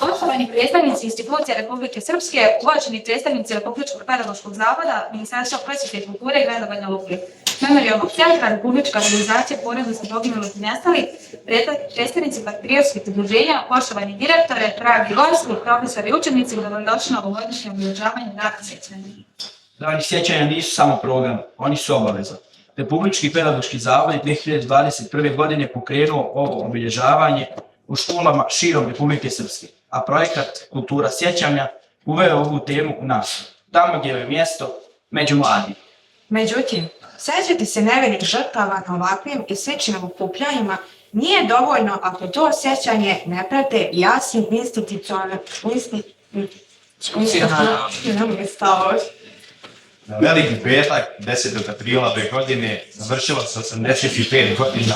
Poštovani predstavnici institucija Republike Srpske, uvaženi predstavnici Republičkog pedagoškog zavoda, Ministarstva prosvjete i kulture i grada Banja Luke, Memorijalnog centra, Republička organizacija poreza za poginulih i nestalih, predstavnici patriotskih udruženja, poštovani direktore, dragi gosti, profesori i učenici, dobrodošli na ovogodišnje obilježavanje Dana sjećanja. Dani sjećanja nisu samo program, oni su obaveza. Republički pedagoški zavod je 2021. godine pokrenuo ovo obilježavanje u školama širom Republike Srpske, a projekat Kultura sjećanja uveo ovu temu u nas, tamo gdje je mjesto među mladima. Međutim, sećati se nevinih žrtava na ovakvim i sličnim okupljanjima nije dovoljno ako to sjećanje ne prate jasnim institucionalnim stavovima. Na Veliki petak, 10. aprila ove godine, završilo se 85 godina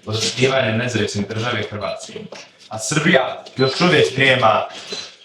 od osnivanja nezavisne države Hrvatske. A Srbija još uvijek nema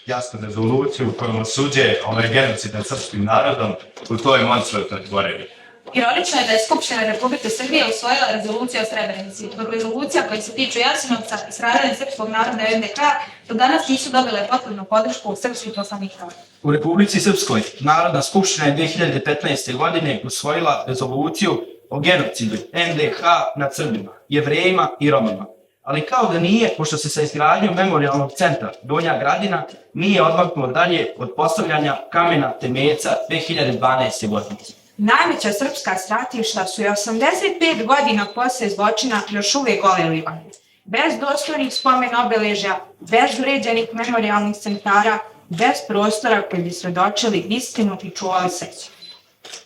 jasnu rezoluciju kojom osuđuje ovaj genocid nad srpskim narodom u toj monstruoznoj tvorevini. Ironično je da je Skupština Republike Srbije usvojila rezoluciju o Srebrenici, dok rezolucija koja se tiču Jasenovca i stradanja srpskog naroda u NDH do danas nisu dobile potrebnu podršku srpskih poslanika. U Republici Srpskoj Narodna skupština je 2015. godine usvojila rezoluciju o genocidu NDH nad Srbima, Jevrejima i Romima. Ali kao da nije, pošto se sa izgradnjom Memorijalnog centra Donja Gradina nije odmaknuo dalje od postavljanja kamena temeljca 2012. godine. Najveća srpska stratišta su i 85 godina poslije zločina još uvijek goleliva. Bez dostojnih spomen obeležja, bez uređenih memorijalnih centara, bez prostora koji bi svedočili istinu i čuvali sreću.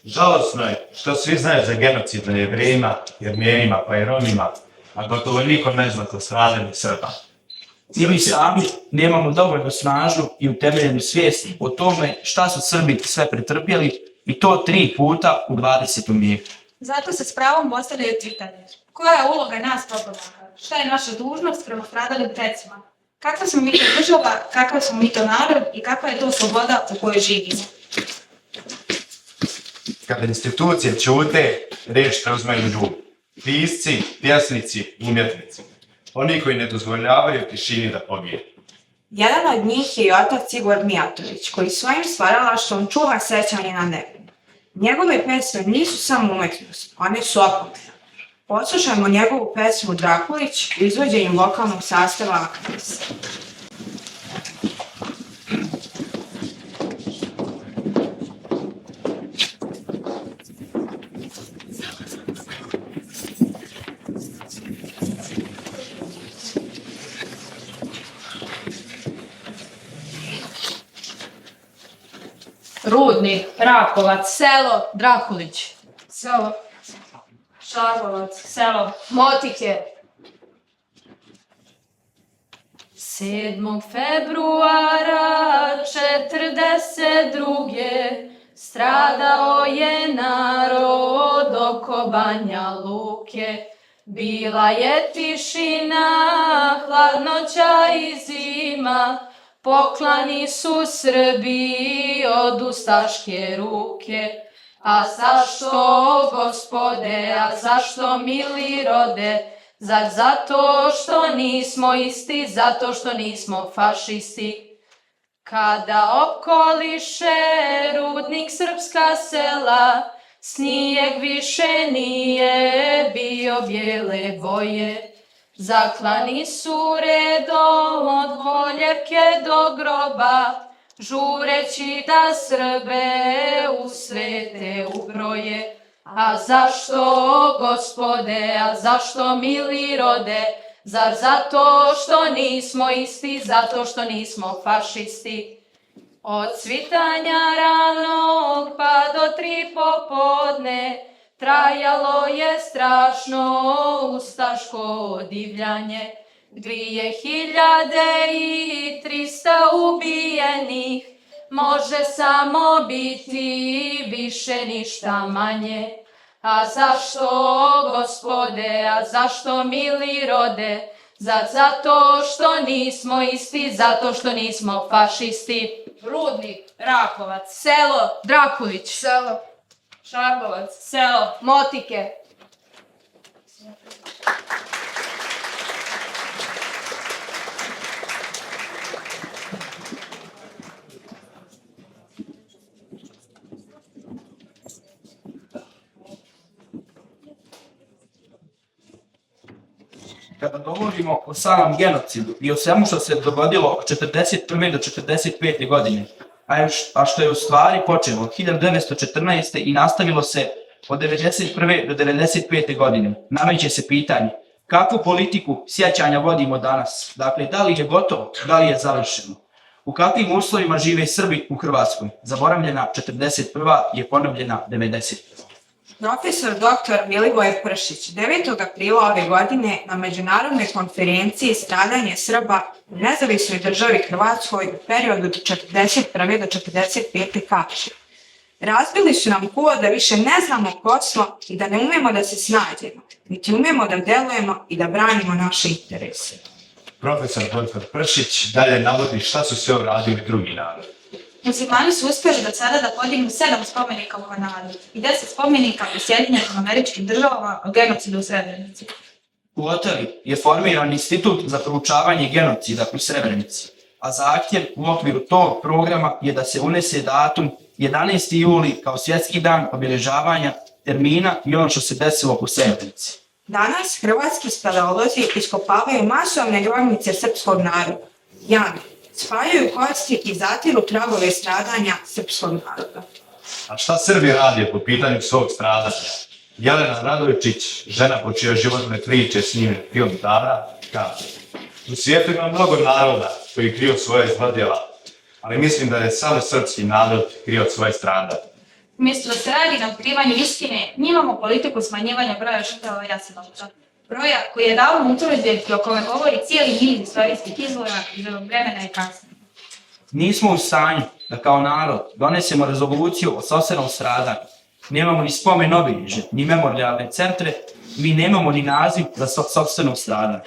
Žalosno je što svi znaju za genocid na Jevrejima, Jermenima pa i Romima, a gotovo niko ne zna o stradanju Srba. I mi sami nemamo dovoljno snažnu i utemeljenu svijest o tome šta su Srbi sve pretrpjeli, i to 3 puta u 20. vijeku. Zato se s pravom postavljaju pitanje. Koja je uloga nas progonaka? Šta je naša dužnost prema stradalim precima? Kakva smo mi to država, kakav smo mi to narod i kakva je to sloboda u kojoj živimo? Kada institucije ćute, riječ preuzmaju ljudi. Pisci, pjesnici, umjetnici. Oni koji ne dozvoljavaju tišini da pobjede. Jedan od njih je i otac Igor Mijatović, koji svojim stvaralaštvom čuva sećanje na nevinu. Njegove pesme nisu samo umetnost, one su opomena. Poslušajmo njegovu pesmu Drakulić u izvođenju vokalnog sastava Akadis. Rudnik, Rakovac, selo Drakulić, Selo Šarlovac, selo Motike. 7. februara 42. stradao je narod oko Banja Luke. Bila je tišina, hladnoća i zima, poklani su Srbi od ustaške ruke. A zašto, Gospode, a zašto, mili rode? Zar zato što nismo isti, zato što nismo fašisti? Kada okoliše rudnik srpska sela, snijeg više nije bio bijele boje. Zaklani su redom od Boljevke do groba, žureći da Srbe u svete ubroje. A zašto, Gospode, a zašto, mili rode? Zar zato što nismo isti, zato što nismo fašisti? Od svitanja ranog pa do 3 popodne trajalo je strašno ustaško divljanje. 2300 ubijenih, može samo biti više ništa manje. A zašto, Gospode, a zašto, mili rode? Zar zato što nismo isti, zato što nismo fašisti? Rudnik, Rakovac, selo Drakulić, selo Šarlovac, selo Motike. Kada govorimo o samom genocidu i o svemu što se dogodilo od 1941. do 1945. godine, a što je u stvari počelo od 1914. i nastavilo se od 1991. do 1995. godine, nameće se pitanje kakvu politiku sjećanja vodimo danas? Dakle, da li je gotovo, da li je završeno? U kakvim uslovima žive Srbi u Hrvatskoj? Zaboravljena 41. je ponovljena 90. Profesor dr. Milivoje Pršić 9. aprila ove godine na međunarodnoj konferenciji Stradanje Srba u nezavisnoj državi Hrvatskoj u periodu od 1941. do 1945. kaže: razbili su nam kolo da više ne znamo ko smo i da ne umemo da se snađemo, niti umemo da delujemo i da branimo naše interese. Profesor dr. Pršić dalje navodi šta su sve uradili drugi narodi. Muslimani su uspjeli do sada da podignu 7 spomenika u Kanadi i 10 spomenika u Sjedinjenim Američkim Državama o genocidu u Srebrenici. U Otavi je formiran institut za proučavanje genocida u Srebrenici, a zahtjev u okviru tog programa je da se unese datum 11. juli kao svjetski dan obilježavanja termina i ono što se desilo u Srebrenici. Danas hrvatski speleolozi iskopavaju masovne grobnice srpskog naroda, jame, spajaju kosti i zatiru tragove stradanja srpskog naroda. A šta Srbi rade po pitanju svog stradanja? Jelena Radovičić, žena po čijoj životne priče snimljen film Dara, kaže: u svijetu ima mnogo naroda koji kriju svoje zlodjela, ali mislim da je samo srpski narod krio svoje stradanje. Umjesto da se radi na otkrivanju istine, mi imamo politiku smanjivanja broja žrtava Jasenovca. Broja koji je davno utvrđen i o kome govori cijeli niz istorijskih izvora iz ovog vremena i kasnije. Nismo u stanju da kao narod donesemo rezoluciju o sopstvenom stradanju. Nemamo ni spomen obilježje, ni memorijalne centre, mi nemamo ni naziv za sopstveno stradanje.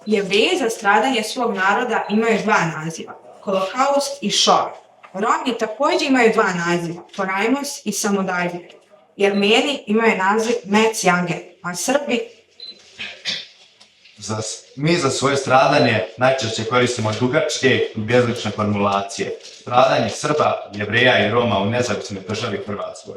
Jevreji za stradanje svog naroda imaju dva naziva, Holokaust i Šoa. Romi također imaju dva naziva, Porajmos i Samudarijet. Jermeni imaju naziv Mec Janger, a Srbi Mi za svoje stradanje najčešće koristimo dugačke i bezlične formulacije. Stradanje Srba, Jevreja i Roma u nezavisnoj državi Hrvatskoj.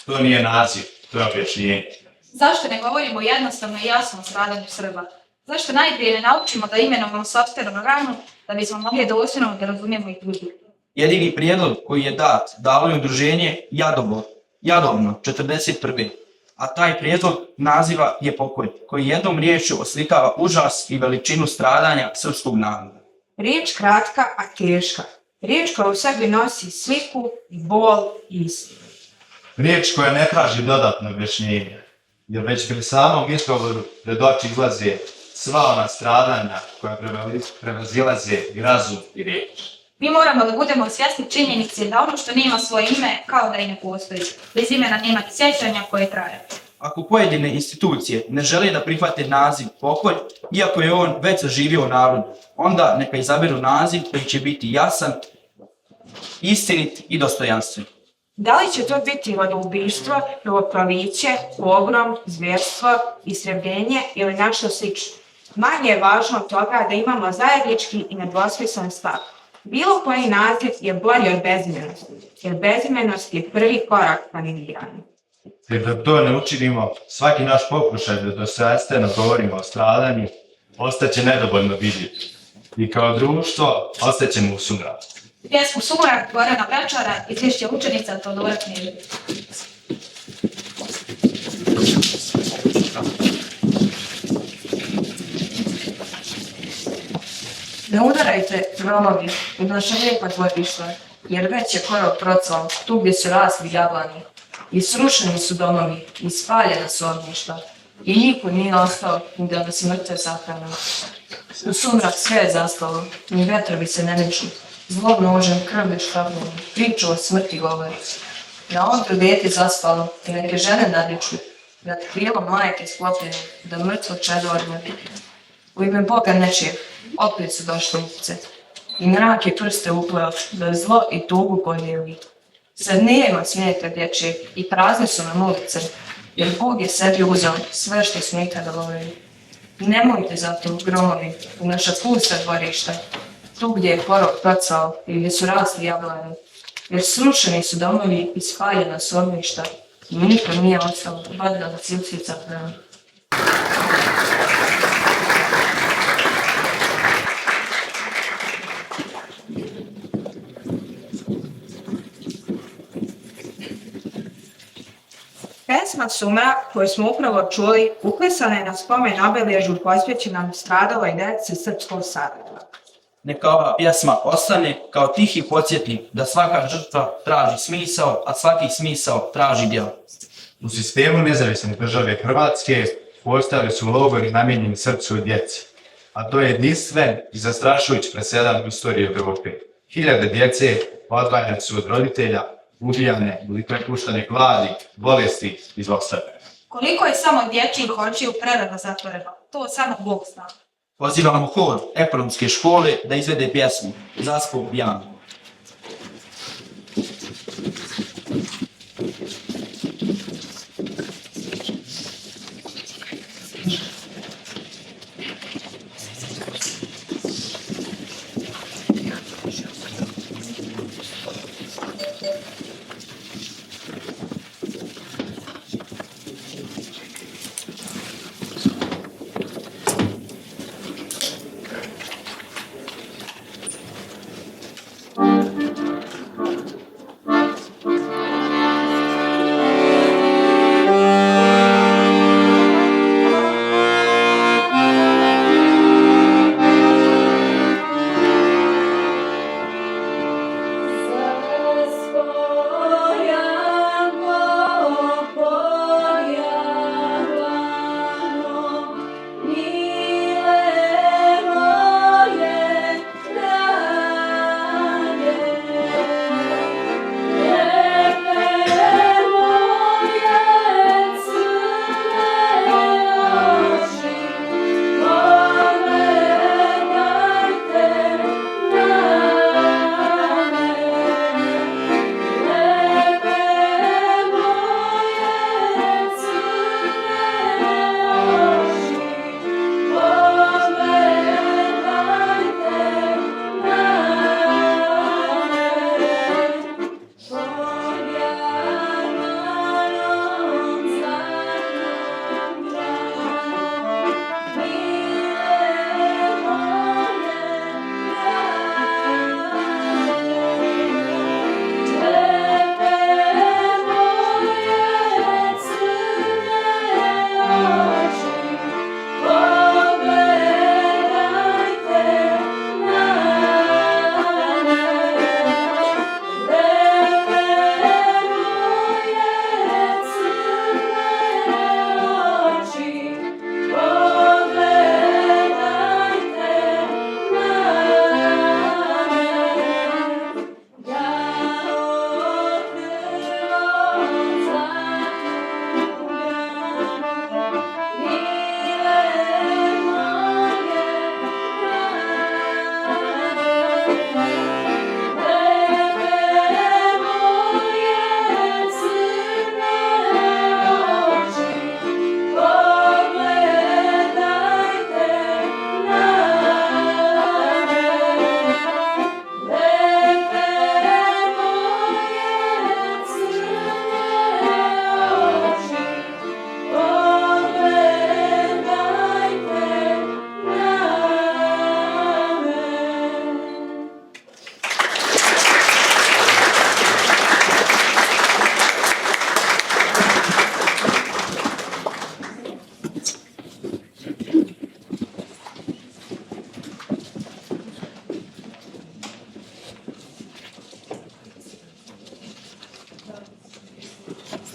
To nije naziv, to je objašnjenje. Zašto ne govorimo jednostavno i jasno o stradanju Srba? Zašto najprije ne naučimo da imenujemo sopstvenu ranu da bismo mogli dosljedno da razumijemo i drugi? Jedini prijedlog koji je dalo je udruženje Jadovno 1941. A taj prijedlog naziva je pokoj, koji jednom riječju oslikava užas i veličinu stradanja srpskog naroda. riječ kratka, a teška. Riječ koja u sebi nosi sliku, bol i istinu. Riječ koja ne traži dodatno objašnjenje, jer već pri samom izgovoru pred oči izlaze sva ona stradanja koja prevazilaze i razum i riječ. Mi moramo da budemo svjesni činjenice da ono što nema svoje ime kao da i ne postoji. Bez imena nema ni sjećanja koje traje. Ako pojedine institucije ne žele da prihvate naziv pokolj, iako je on već zaživio u narodu, onda neka izaberu naziv koji će biti jasan, istinit i dostojanstven. Da li će to biti rodoubistvo, krvoproliće, pogrom, zvjerstvo, istrebljenje ili nešto slično? Manje je važno od toga da imamo zajednički i nedvosmislen stav. Bilo koji naziv je bolji od bezimenosti, jer bezimenost je prvi korak ka negiranju. Jer da to ne učinimo, svaki naš pokušaj da dostojanstveno govorimo o stradanju ostaće nedovoljno vidljiv. I kao društvo ostaćemo u sumraku. Pjesmu Sumrak Gorana Vračara izvješće učenica Teodora Knežević. Ne udarajte, gromovi, u naša lijepa dvorišta, jer već je korov procval, tu gdje su rasli jablani. I srušeni su domovi, i spaljena su ognjišta. I niko nije ostao, ni da nas mrtve sahrane. U sumrak sve je zastalo, ni vetrovi se ne neću. Zlobno ožem krvlje škavljeni, priču o smrti govori. Na odru dete zaspalo, i neke žene nadiču, nad krilom majke sklopljene, da mrtvo čedo odmori. U ime Boga nečijeg, opet su došli upce. I mrak je prste upleo, da zlo i tugu podijeli. Sad nema smijeta dječjeg i prazne su nam ulice, jer Bog je sebi uzeo sve što smo ikada voljeli. Nemojte zato, gromovi, u naša pusta dvorišta, tu gdje je korov procao i gdje su rasli jablani, jer srušeni su domovi i spaljena su ognjišta i niko nije ostao badila da cilcica prema. Pesma Sumrak koju smo upravo čuli uklesana je na spomen obilježju posvećenom stradaloj djeci srpskog saveza. Neka ova pjesma ostane kao tihi podsjetnik da svaka žrtva traži smisao, a svaki smisao traži djelo. U sistemu nezavisne države Hrvatske postojali su logori namijenjeni srpskoj djeci, a to je jedinstven i zastrašujući presedan u istoriji Evrope. Hiljade djece odvajane su od roditelja, ubijane ili prepuštane gladi, bolesti i zlostavljanja. Koliko je samo dječjih očiju prerano zatvoreno, to samo Bog zna. Pozivamo hor ekonomske škole da izvede pjesmu Zaspao Bjan.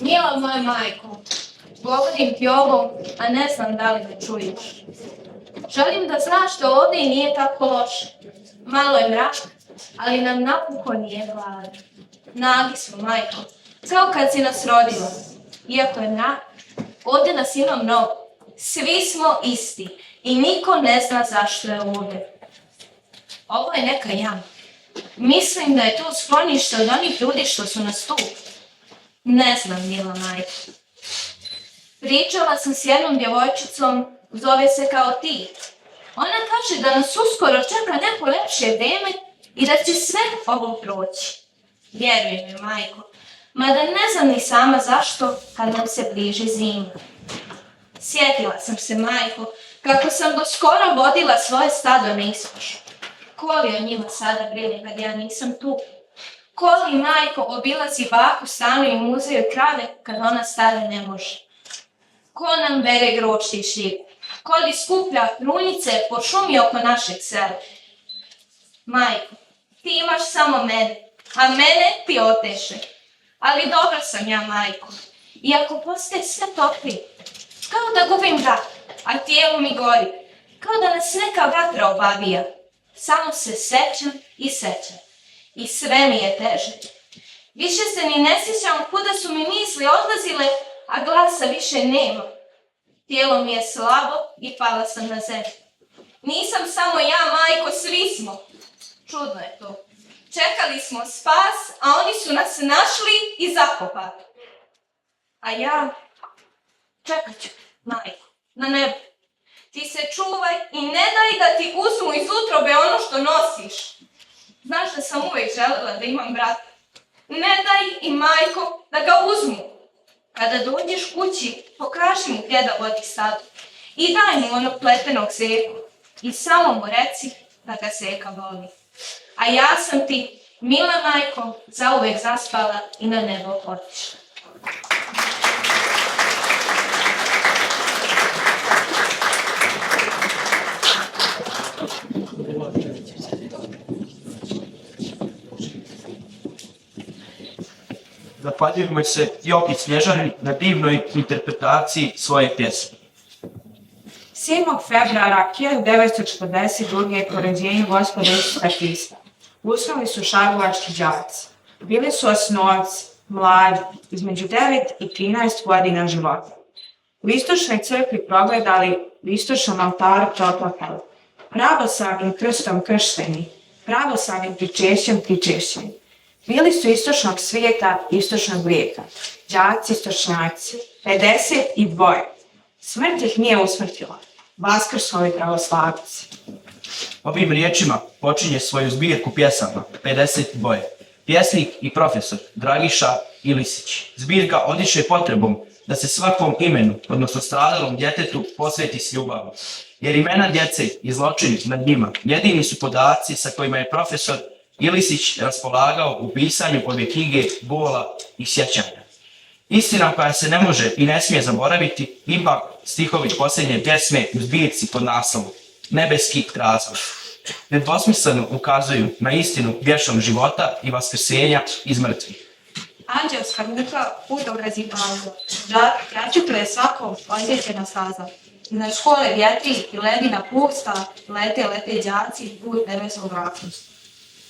Mila moja majko, govorim ti ovo, a ne znam da li me čuješ. Želim da znaš da ovdje i nije tako loše. Malo je mrak, ali nam napokon nije hladno. Nagi smo, majko, kao kad si nas rodila. Iako je mrak, ovdje nas ima mnogo. Svi smo isti i niko ne zna zašto je ovdje. Ovo je neka jama. Mislim da je to sklonište od onih ljudi što su nas tu. Ne znam, mila majko. Pričala sam s jednom djevojčicom, zove se kao ti. Ona kaže da nas uskoro čeka neko lepše vreme i da će sve ovo proći. Vjeruj mi, majko, mada ne znam ni sama zašto kad nam se bliži zima. Sjetila sam se, majko, kako sam do skoro vodila svoje stado na ispašu. Ko li o njima sada brine kad ja nisam tu? Ko li majko obilazi baku stanu i muzeo krave kad ona stara ne može? Ko nam bere grožđe i šljive? Ko li skuplja krunice po šumi oko našeg sela? Majko, ti imaš samo mene, a mene ti oteše. Ali dobra sam ja, majko. Iako postaje sve toplije, kao da gubim dah, a tijelo mi gori, kao da nas neka vatra obavija. Samo se sećam i sećam. I sve mi je teže. Više se ni ne sjećam kuda su mi misli odlazile, a glasa više nema. Tijelo mi je slabo i pala sam na zemlju. Nisam samo ja, majko, svi smo. Čudno je to. Čekali smo spas, a oni su nas našli i zakopali. A ja čekat ću, majko, na nebu. Ti se čuvaj i ne daj da ti uzmu iz utrobe ono što nosiš. Znaš da sam uvijek željela da imam brata. Ne daj i majko da ga uzmu. Kada dođeš kući, pokaži mu gdje da vodi stado. I daj mu onog pletenog zeku. I samo mu reci da ga zeka voli. A ja sam ti, mila majko, zauvijek zaspala i na nebo otišla. Zahvaljujemo se Joki Snježani na divnoj interpretaciji svoje pjesme. 7. februara 1942. po rođenju Gospoda Isusa Hrista usnuli su šarlovački đaci. Bili su osnovci, mladi, između 9 i 13 godina života. U istočnoj crkvi progledali, u istočnom altaru proplakali, pravoslavnim krstom kršteni, pravoslavnim pričešćem pričešćeni. Bili su istočnog svijeta, istočnog vijeka, đaci istočnjaci, 52. Smrt ih nije usmrtila. Vaskrslovi pravoslavci. Ovim riječima počinje svoju zbirku pjesama 52. Pjesnik i profesor Dragiša Ilisić. Zbirka odiše potrebom da se svakom imenu, odnosno stradalom djetetu, posveti s ljubavnom. Jer imena djece i zločini nad njima jedini su podaci sa kojima je profesor Ilisić raspolagao u pisanju ove knjige bola i sjećanja. Istina koja se ne može i ne smije zaboraviti, ipak stihovi posljednje pjesme u zbirci pod naslovom Nebeski razvoj. Nedvosmisleno ukazuju na istinu vječnog života i vaskrsenja iz mrtvih. Anđelska ruka putograzi pauza. Djačutle je svako osjećena staza. Iznad škole vjetri i ledina pusta, lete đaci put nebeskog računstva.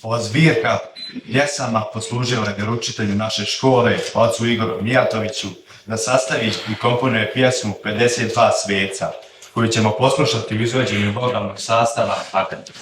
Ova zbirka pjesama poslužila je vjeroučitelju naše škole, ocu Igoru Mijatoviću, da sastavi i komponuje pjesmu 52 sveca, koju ćemo poslušati u izvođenju vokalnog sastava Akademije.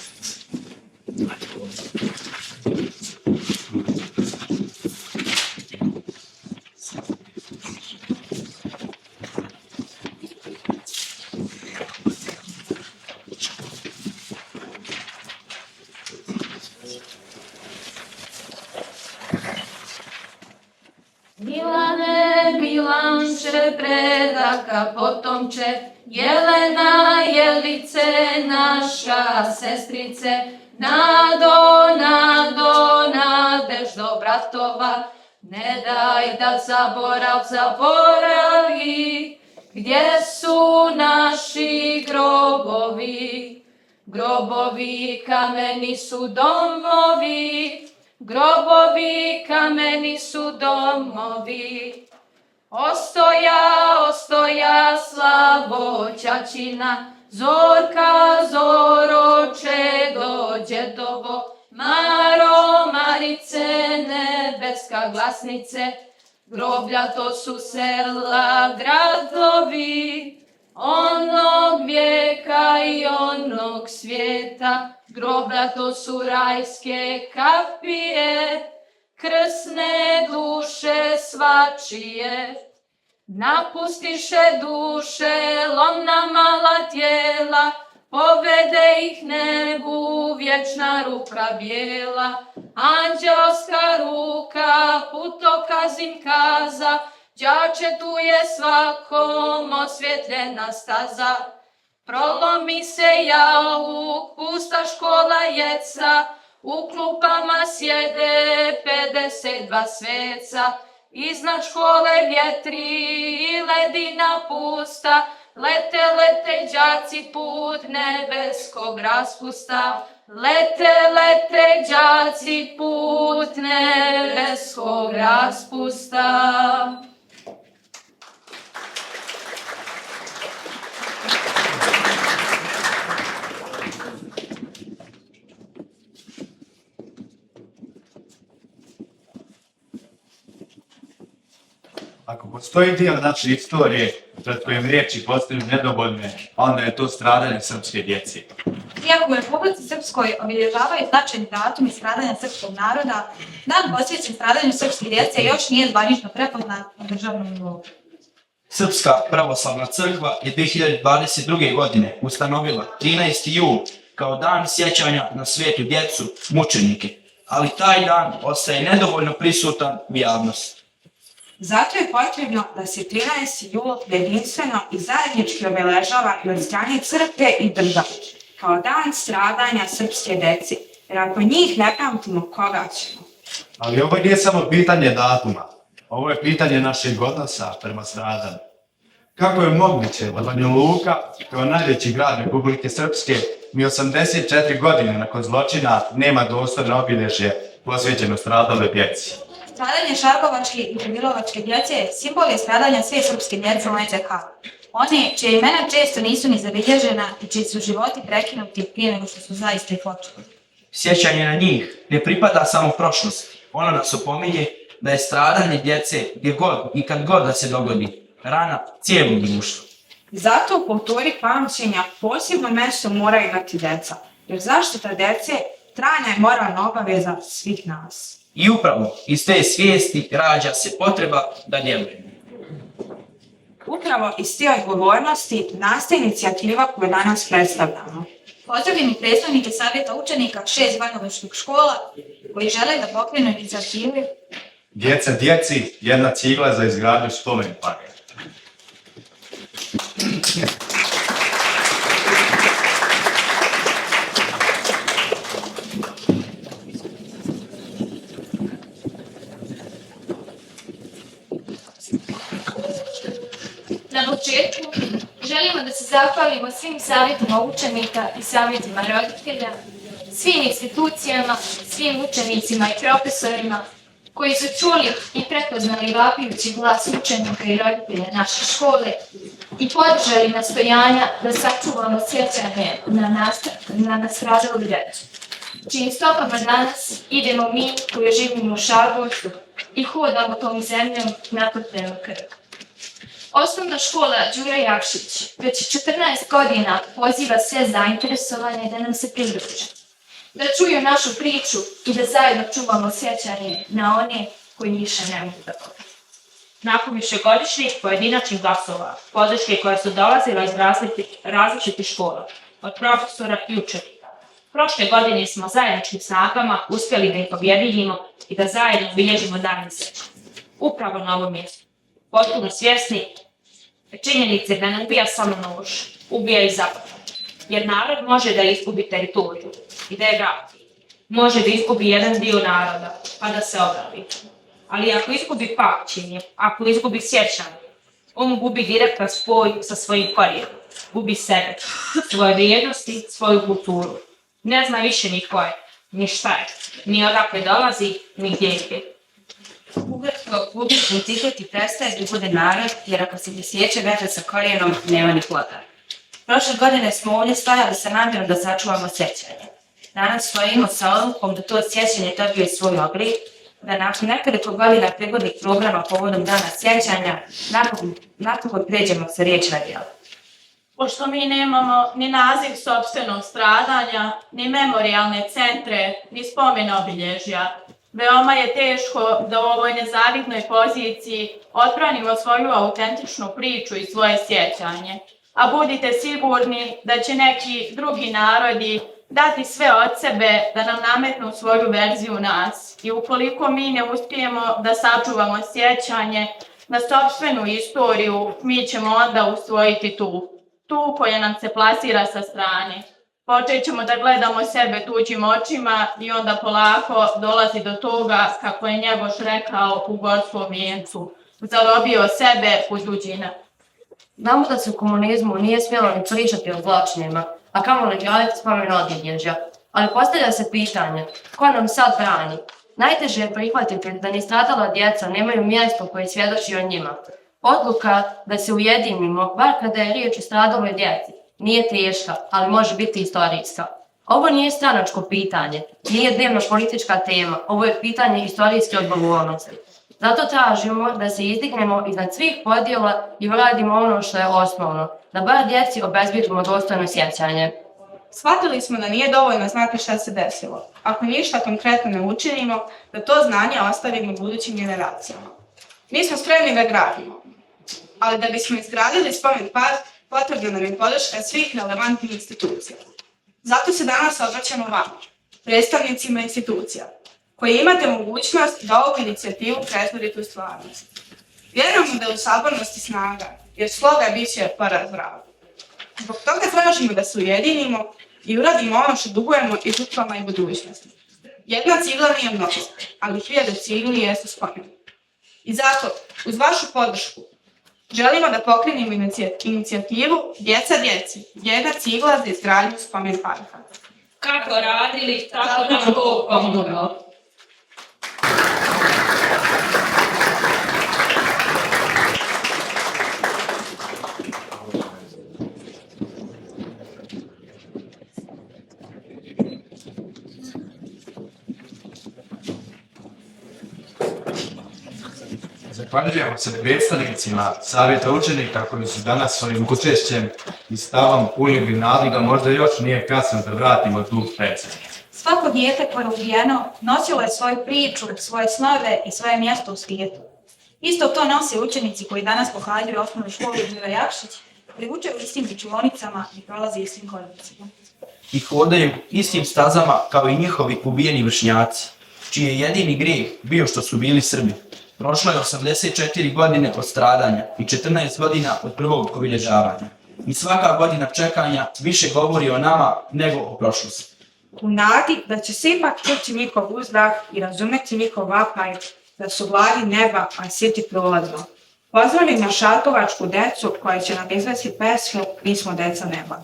Milane, Milanče, predaka, potomče, Jelena, Jelice, naša sestrice, Nado, Nadeždo, bratova, ne daj da zaboravi, gdje su naši grobovi, grobovi kameni su domovi, grobovi kameni su domovi. Ostoja, Slavo, Ćaćina, Zorka, Zoroče, djedovo, Maro, Marice, nebeska glasnice, groblja to su sela, gradovi, onog vijeka i onog svijeta, groblja to su rajske kapije, krsne duše svačije. Napustiše duše, lomna mala tijela, povede ih nebu vječna ruka bijela. Anđelska ruka putokaz im kaza, đače tu je svakom osvjetljena staza. Prolomi se jauk, pusta škola jeca, U klupama sjede 52 sveca, iznad škole vjetri i ledina pusta, lete đaci put nebeskog raspusta, lete đaci put nebeskog raspusta. Ako postoji dio naše istorije pred kojim riječi postaju nedovoljne, onda je to stradanje srpske djece. Iako u Republici Srpskoj obilježavaju značajni datumi stradanja srpskog naroda, dan posvećen stradanju srpske djece još nije zvanično prepoznat na državnom nivou. Srpska pravoslavna crkva je 2022. godine ustanovila 13. jul kao dan sjećanja na svetu djecu, mučenike, ali taj dan ostaje nedovoljno prisutan u javnosti. Zato je potrebno da se 13. jul jedinstveno i zajednički obeležava i od strane crkve i države, kao dan stradanja srpske djece, jer ako njih ne pamtimo, koga ćemo? Ali ovo nije samo pitanje datuma, ovo je pitanje našeg odnosa prema stradanju. Kako je moguće da Banja Luka, kao najveći grad Republike Srpske, mi 84 godine nakon zločina nema dostojno obilježje posvećeno stradaloj djeci? Stradanje Šarkovačke i Pribilovačke djece simbol je stradanja sve srpske djece u NDH. One čije imena često nisu ni zabilježena i čiji su životi prekinuti prije nego što su zaista i počeli. Sjećanje na njih ne pripada samo prošlosti. Ono nas opominje da je stradanje djece gdje god i kad god da se dogodi rana cijelog društva. Zato u kulturi pamćenja posebno mjesto moraju imati djeca, jer zaštita djece trajna je moralna obaveza svih nas. I upravo iz te svijesti rađa se potreba da djelujemo. Upravo iz te odgovornosti nastaje inicijativa koju danas predstavljamo. Pozdravljam i predstavnike Savjeta učenika 6 banjalučkih škola koji žele da pokrenu inicijativu Djeca djeci, jedna cigla za izgradnju spomen parka. Na početku želimo da se zahvalimo svim savjetima učenika i savjetima roditelja, svim institucijama, svim učenicima i profesorima koji su čuli i prepoznali vapijući glas učenika i roditelja naše škole i podržali nastojanja da sačuvamo sjećanje na nastradalu djecu, čijim stopama danas idemo mi koji živimo u Šarkovcu i hodamo tom zemljom natrpljenu krv. Osnovna škola Đura Jakšić već 14 godina poziva sve zainteresovane da nam se pridruže, da čuju našu priču i da zajedno čuvamo sjećanje na one koji više ne mogu da govore. Nakon višegodišnjih pojedinačnih glasova, podrške koje su dolazile iz različitih škola, od profesora i učenika, prošle godine smo zajedničkim snagama uspjeli da ih pobjedimo i da zajedno obilježimo dan sjećanja. Upravo na ovom mjestu, potpuno svjesni činjenice da ne ubija samo nož, ubija i zapravo. Jer narod može da izgubi teritoriju i da je vrati. Može da izgubi jedan dio naroda, pa da se obravi. Ali ako izgubi pamćenje, ako izgubi sjećanje, on gubi direktan spoj sa svojim korijenom. Gubi sebe, svoje vrijednosti, svoju kulturu. Ne zna više ni ko je, ni šta je, ni odakle dolazi, ni gdje je. Ugledno gubi identitet i prestaje da bude narod, jer ako se ne sjeća veze sa korijenom, nema ni ploda. Prošle godine smo ovdje stajali sa namjerom da sačuvamo sjećanje. Danas stojimo sa odlukom da to sjećanje dobije svoj oblik, da nakon nekoliko godina prigodnih programa povodom dana sjećanja napokon pređemo sa riječi na djelo. Pošto mi nemamo ni naziv sopstvenog stradanja, ni memorijalne centre, ni spomen obilježja, veoma je teško da u ovoj nezavidnoj poziciji odbranimo svoju autentičnu priču i svoje sjećanje. A budite sigurni da će neki drugi narodi dati sve od sebe da nam nametnu svoju verziju nas. I ukoliko mi ne uspijemo da sačuvamo sjećanje na sopstvenu istoriju, mi ćemo onda usvojiti tu koja nam se plasira sa strane. Počet ćemo da gledamo sebe tuđim očima i onda polako dolazi do toga, kako je Njegoš rekao u Gorskom vijencu, zarobio sebe u tuđina. Znamo da se u komunizmu nije smjelo ni pričati o zločinima, a kamoli graditi spomen obilježja. Ali postavlja se pitanje, ko nam sad brani? Najteže je prihvatiti da ni stradala djeca nemaju mjesto koje svjedoči o njima. Odluka da se ujedinimo, bar kada je riječ o stradaloj djeci, nije teška, ali može biti istorijska. Ovo nije stranačko pitanje, nije dnevno politička tema, ovo je pitanje istorijske odgovornosti. Zato tražimo da se izdignemo iznad svih podjela i uradimo ono što je osnovno, da bar djeci obezbijedimo dostojno sjećanje. Shvatili smo da nije dovoljno znati šta se desilo, ako ništa konkretno ne učinimo, da to znanje ostavimo budućim generacijama. Mi smo spremni da gradimo, ali da bismo izgradili spomen park, potrebna nam je podrška svih relevantnih institucija. Zato se danas obraćamo vama, predstavnicima institucija, koji imate mogućnost da ovu inicijativu pretvorite u stvarnost. Vjerujemo da je u sabornosti snaga, jer sloga bit će poraz vragu. Zbog toga tražimo da se ujedinimo i uradimo ono što dugujemo i žrtvama i budućnosti. Jedna cigla nije mnogo, ali 1000 cigli jesu spomen. I zato, uz vašu podršku, želimo da pokrenemo inicijativu Djeca djeci, jedna cigla za izgradnju spomen parka. Kako radili, tako nam Bog pomogao. Zahvaljujemo se predstavnicima Savjeta učenika koji su danas svojim učešćem i stavom unijeli nadu da možda još nije kasno da vratimo tu predstavu. Svako dijete koje je ubijeno nosilo je svoju priču, svoje snove i svoje mjesto u svijetu. Isto to nose učenici koji danas pohađaju osnovnu školu Đure Jakšić, koji uče u istim učionicama i prolaze istim hodnicima. I hodaju istim stazama kao i njihovi ubijeni vršnjaci, čiji je jedini grijeh bio što su bili Srbi. Prošlo je 84 godine od stradanja i 14 godina od prvog obilježavanja. I svaka godina čekanja više govori o nama nego o prošlosti. U nadi da će se ipak čuti njihov uzdah i razumeti njihov vapaj, da su vladi neba, a siti prolazno. Pozdravim na šarkovačku decu koja će nam izvesti pesmu Mi smo deca neba.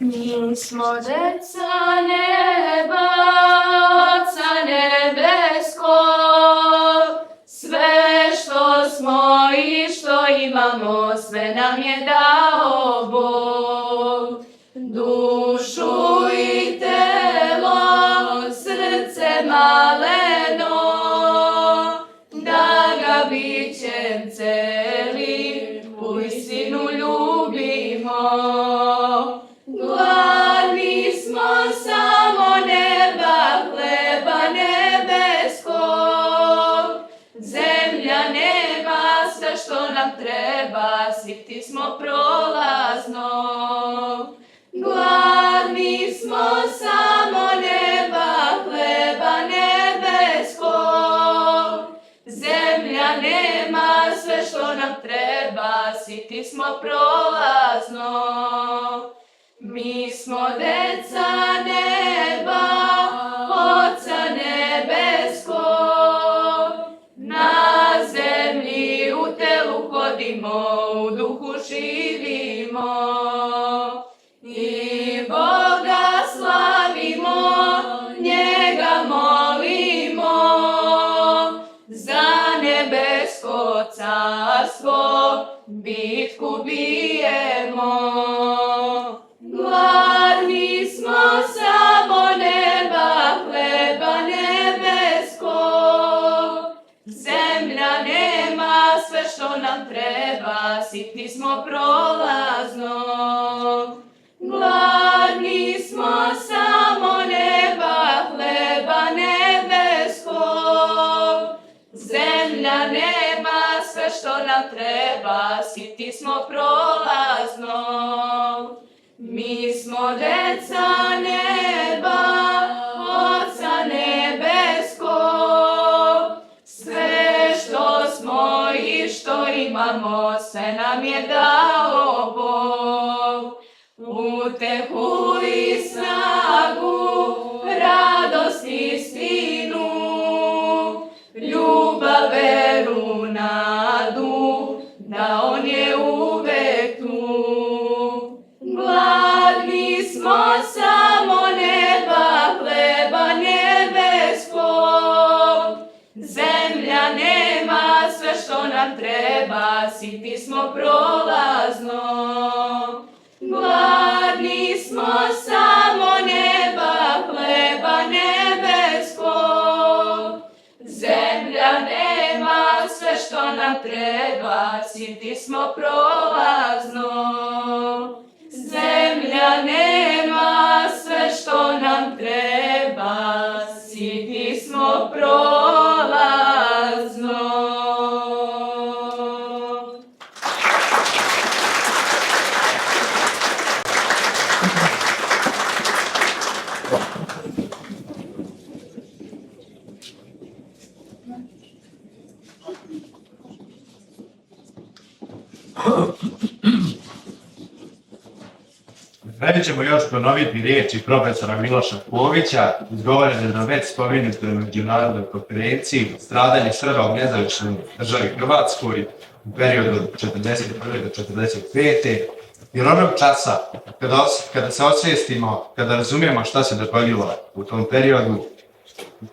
Mi smo deca neba, Oca nebeskog, sve što smo i što imamo, sve nam je dao Bog. Dušu i telo, srce maleno, da ga bićem celi, uistinu ljubimo. Gladni smo samo neba, hleba nebeskog, zemlja nema sve što nam treba, siti smo prolazno. Gladni smo samo neba, hleba nebeskog, zemlja nema sve što nam treba, siti smo prolazno. Mi smo deca neba, Oca nebeskog, na zemlji u telu hodimo, u duhu živimo. I Boga slavimo, njega molimo, za nebesko carstvo bitku bijemo. Gladni nam treba, siti smo prolazno. Mi smo deca neba, Oca nebeskog, sve što smo i što imamo, sve nam je dao Bog. Utehu i snagu, radost i istinu, ljubav, veru, nadu, da On je uvek tu. Gladni smo samo neba, hleba nebeskog, zemlja nema sve što nam treba, siti smo prolazno. Gladni smo samo neba, hleba nebeskog, zemlja nema sve što nam treba, siti smo prolazno. Zemlja nema sve što nam treba, siti smo prolazno. Najprije ćemo još ponoviti riječi profesora Miloša Kovića, izgovorene na već spomenutoj međunarodnoj konferenciji Stradanje Srba u nezavisnoj državi Hrvatskoj u periodu od 1941. do 1945. Jer onog časa, kada se osvijestimo, kada razumijemo šta se dogodilo u tom periodu,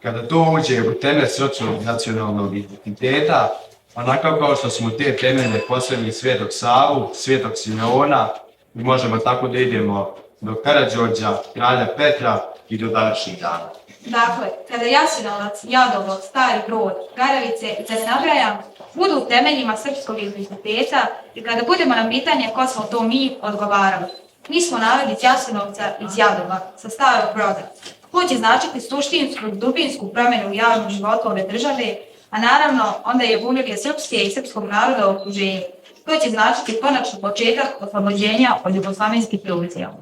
kada to uđe u temelj srpskog nacionalnog identiteta, onako kao što smo te temelje postavili Svetog Savu, Svetog Simeona, i možemo tako da idemo do Karađorđa, kralja Petra i do današnjih dana. Dakle, kada Jasenovac, Jadovo, Stari Brod, Garavice i da se nabrajam budu u temeljima srpskog identiteta i kada budemo na pitanje ko smo to mi odgovarali. Mi smo narod iz Jasenovca, iz Jadova, sa Starog Broda. To će značiti suštinsku, dubinsku promjenu u javnom životu ove države, a naravno onda je bunjevlje srpske i srpskog naroda u okruženju. To će značiti konačni početak oslobođenja od jugoslavenskih revolucija.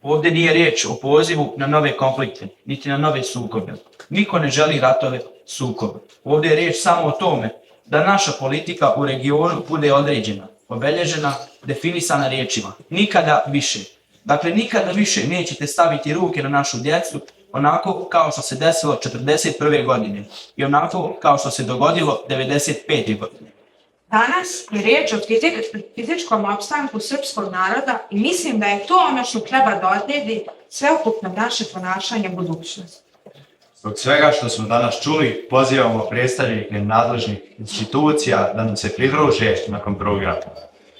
Ovdje nije riječ o pozivu na nove konflikte, niti na nove sukobe. Niko ne želi ratove, sukobe. Ovdje je riječ samo o tome da naša politika u regionu bude određena, obelježena, definisana riječima. Nikada više. Dakle, nikada više nećete staviti ruke na našu djecu onako kao što se desilo 1941. godine i onako kao što se dogodilo 1995. godine. Danas je riječ o fizičkom opstanku srpskog naroda i mislim da je to ono što treba da odredi sveukupno naše ponašanje u budućnosti. Zbog svega što smo danas čuli, pozivamo predstavnike nadležnih institucija da nam se pridruže nakon programa,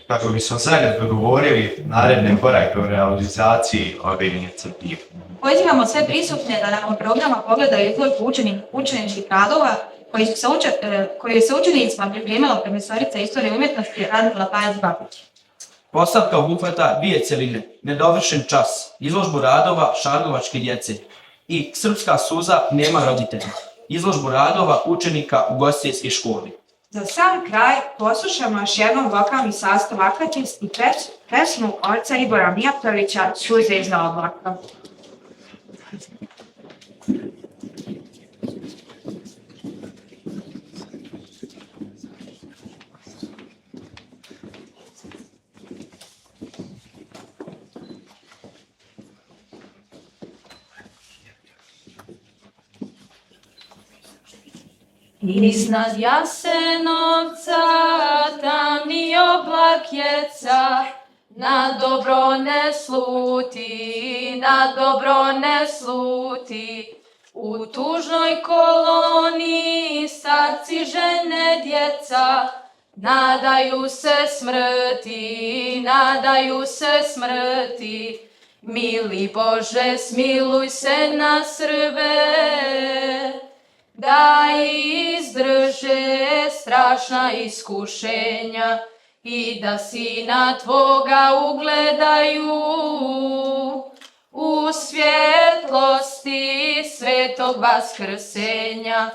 kako bismo zajedno dogovorili naredne korake u realizaciji ove inicijative. Pozivamo sve prisutne da nakon programa pogledaju izložbu učeničkih radova koji se učenicima pripremila profesorica istorije umjetnosti Radmila Pajac-Babić. Postavka obuhvata dvije cjeline, nedovršen čas, izložbu radova šargovačke djece i Srpska suza nema roditelja, izložbu radova učenika u ugostiteljskoj školi. Za sam kraj poslušamo još jednom vokalni sastav Akaćist i pesmu oca Igora Mijatovića Suze iza oblaka. Iznad Jasenovca tamni oblak jeca, na dobro ne sluti, na dobro ne sluti. U tužnoj koloni starci, žene, djeca, nadaju se smrti, nadaju se smrti. Mili Bože, smiluj se na Srbe, da izdrže strašna iskušenja i da Sina Tvoga ugledaju u svjetlosti svetog vaskrsenja.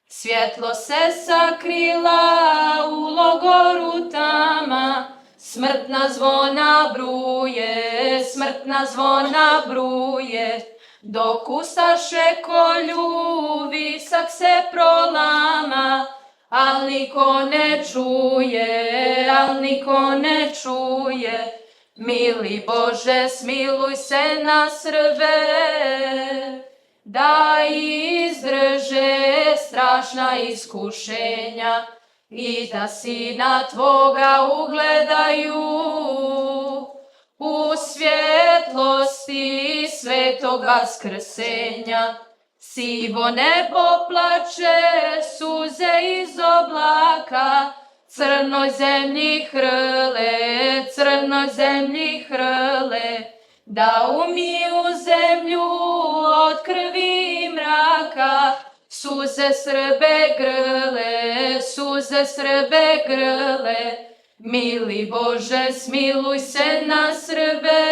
Svjetlo se sakrila u logoru tama, smrtna zvona bruje, smrtna zvona bruje. Dok ustaše kolju, visak se prolama, al niko ne čuje, al niko ne čuje. Mili Bože, smiluj se na Srbe, da izdrže strašna iskušenja i da Sina Tvoga ugledaju u svjetlosti svetog vaskrsenja. Sivo nebo plače, suze iz oblaka, crnoj zemlji hrle, crnoj zemlji hrle, da umiju zemlju od krvi i mraka. Suze Srbe grle, suze Srbe grle, mili Bože, smiluj se na Srbe,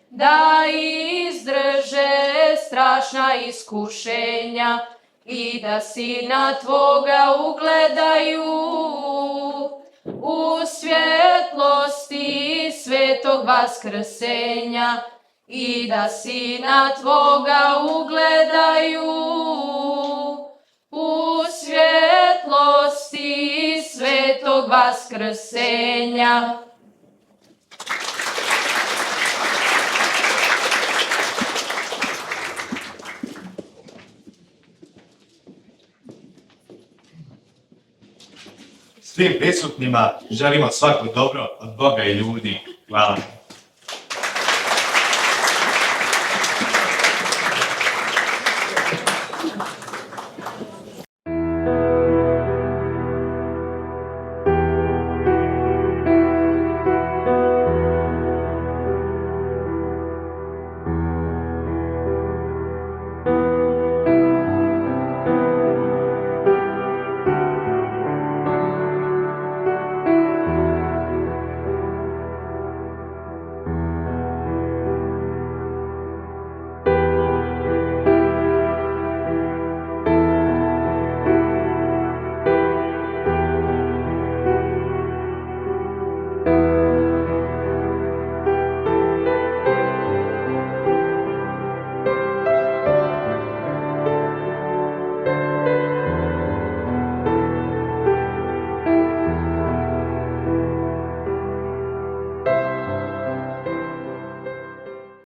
da izdrže strašna iskušenja i da Sina Tvoga ugledaju u svjetlosti svetog vaskrsenja i da Sina Tvoga ugledaju u svjetlosti svetog vaskrsenja. Svim prisutnima želimo svako dobro od Boga i ljudi. Hvala.